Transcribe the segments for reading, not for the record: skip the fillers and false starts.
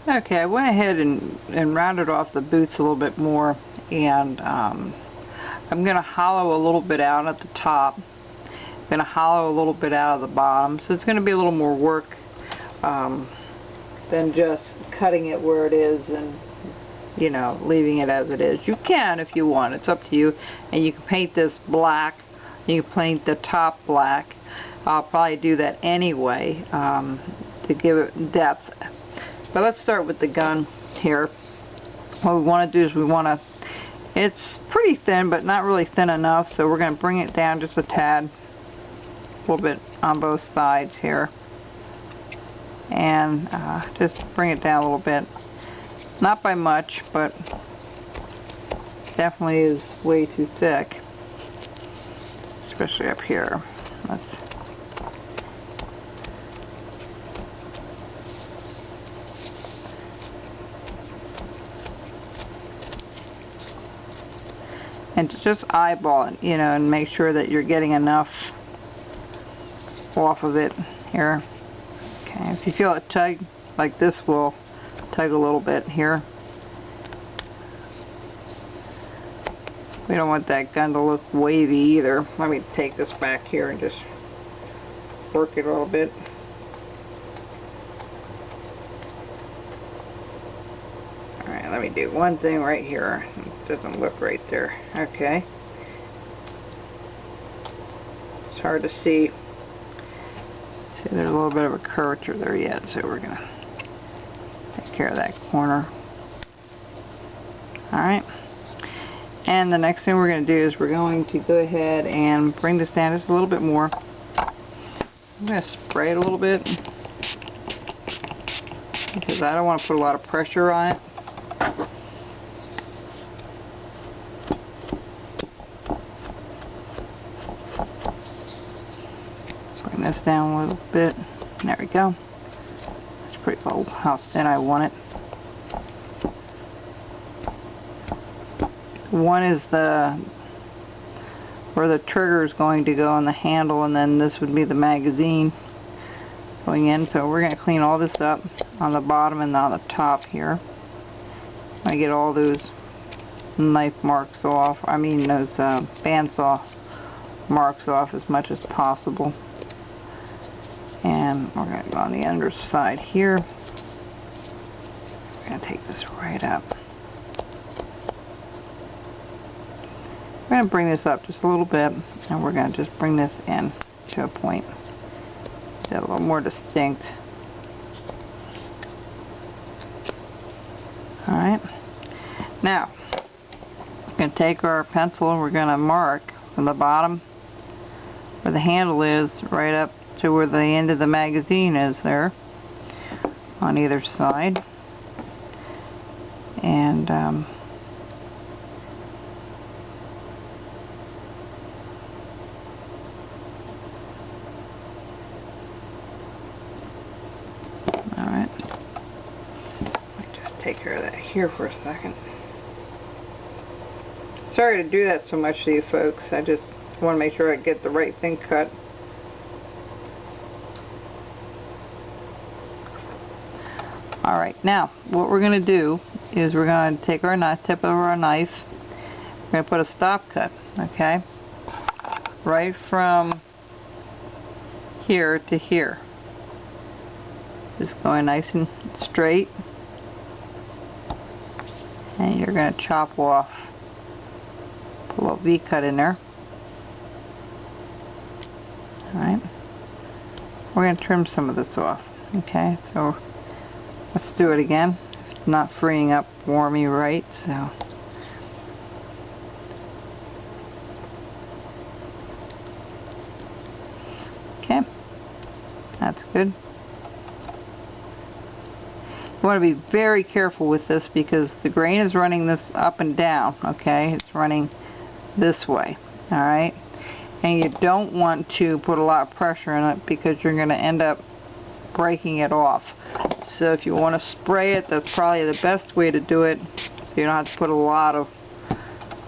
Okay, I went ahead and rounded off the boots a little bit more, and I'm going to hollow a little bit out at the top. I'm going to hollow a little bit out of the bottom, so it's going to be a little more work than just cutting it where it is and, you know, leaving it as it is. You can if you want, it's up to you. And you can paint this black, you can paint the top black. I'll probably do that anyway to give it depth. But let's start with the gun here. What we want to do is it's pretty thin, but not really thin enough, so we're going to bring it down just a tad, a little bit on both sides here, and just bring it down a little bit. Not by much, but definitely is way too thick, especially up here. And to just eyeball it, you know, and make sure that you're getting enough off of it here. Okay, if you feel it tug, like this will tug a little bit here. We don't want that gun to look wavy either. Let me take this back here and just work it a little bit. Alright, let me do one thing right here. It doesn't look right there. Okay. It's hard to see. See, there's a little bit of a curvature there yet, so we're going to take care of that corner. Alright. And the next thing we're going to do is we're going to go ahead and bring this down just a little bit more. I'm going to spray it a little bit because I don't want to put a lot of pressure on it. Bring this down a little bit. There we go. That's pretty low how thin I want it. One is where the trigger is going to go on the handle, and then this would be the magazine going in. So we're going to clean all this up on the bottom and on the top here. I get all those knife marks off, I mean those bandsaw marks off as much as possible. And we're going to go on the underside here. We're going to take this right up. We're going to bring this up just a little bit, and we're going to just bring this in to a point that's a little more distinct. Alright, now we're going to take our pencil and we're going to mark from the bottom where the handle is right up to where the end of the magazine is there on either side. And alright, just take care of that here for a second. Sorry to do that so much to you folks. I just want to make sure I get the right thing cut. Alright, now what we're going to do is we're going to take our tip of our knife. We're going to put a stop cut, okay? Right from here to here. Just going nice and straight. And you're going to chop off. Put a little V cut in there. Alright. We're going to trim some of this off. Okay, so let's do it again. It's not freeing up for me right, so. Okay, that's good. You want to be very careful with this because the grain is running this up and down, okay? It's running this way, alright? And you don't want to put a lot of pressure in it because you're going to end up breaking it off. So if you want to spray it, that's probably the best way to do it. You don't have to put a lot of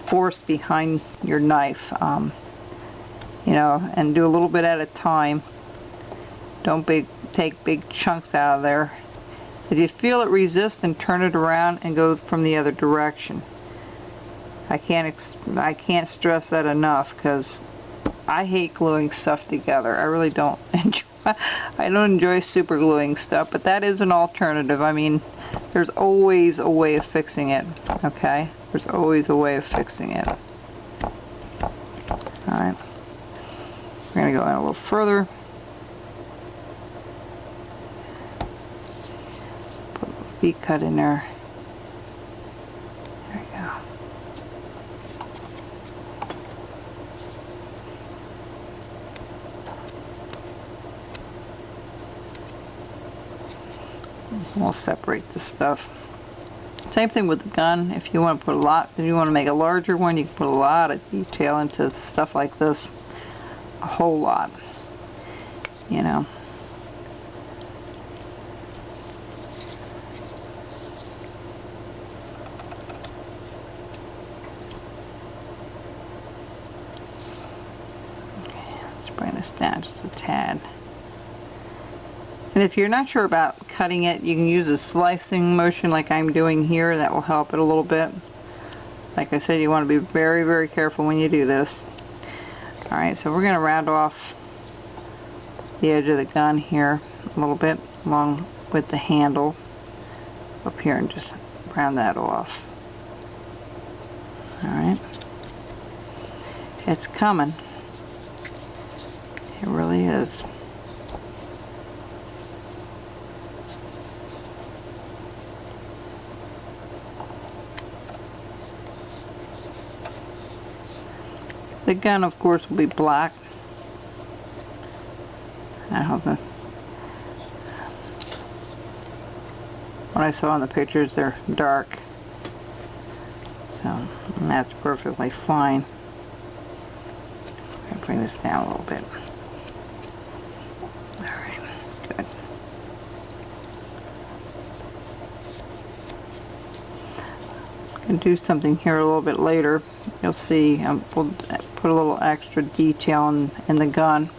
force behind your knife, you know, and do a little bit at a time. Don't take big chunks out of there. If you feel it resist, then turn it around and go from the other direction. I can't stress that enough, because I hate gluing stuff together. I really don't enjoy. I don't enjoy super gluing stuff, but that is an alternative. I mean, there's always a way of fixing it. Okay, there's always a way of fixing it. All right, we're gonna go in a little further. Put a little V cut in there. There we go. We'll separate this stuff. Same thing with the gun. If you want to put a lot, if you want to make a larger one, you can put a lot of detail into stuff like this. A whole lot. You know. Okay, let's bring this down just a tad. And if you're not sure about cutting it, you can use a slicing motion like I'm doing here. That will help it a little bit. Like I said, you want to be very, very careful when you do this. Alright, so we're going to round off the edge of the gun here a little bit, along with the handle up here, and just round that off. Alright. It's coming. It really is. The gun, of course, will be black. I hope that what I saw in the pictures, they're dark. So, and that's perfectly fine. I'm going to bring this down a little bit. Alright, good. I'm going to do something here a little bit later. You'll see, we'll put a little extra detail in the gun.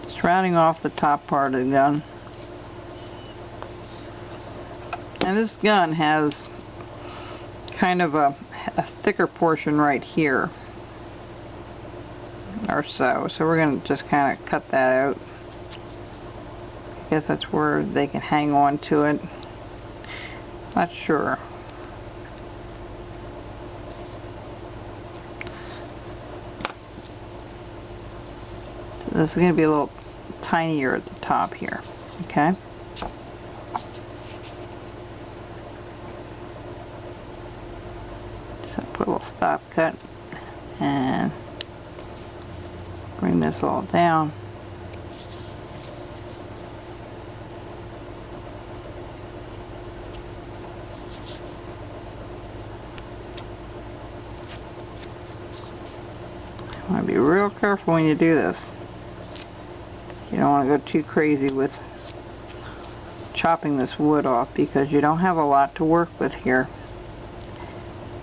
Just rounding off the top part of the gun. And this gun has kind of a thicker portion right here. Or so we're going to just kind of cut that out. I guess that's where they can hang on to it. Not sure. So this is going to be a little tinier at the top here. Okay. So put a little stop cut and bring this all down. You want to be real careful when you do this. You don't want to go too crazy with chopping this wood off, because you don't have a lot to work with here.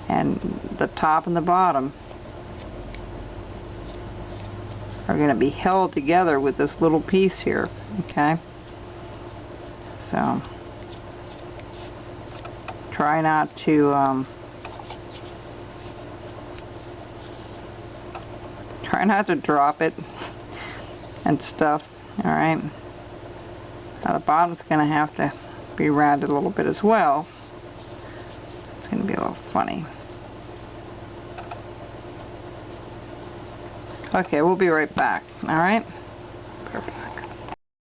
And the top and the bottom are going to be held together with this little piece here, okay? So try not to drop it and stuff. All right. Now the bottom's going to have to be rounded a little bit as well. It's going to be a little funny. Okay, we'll be right back. All right. Perfect.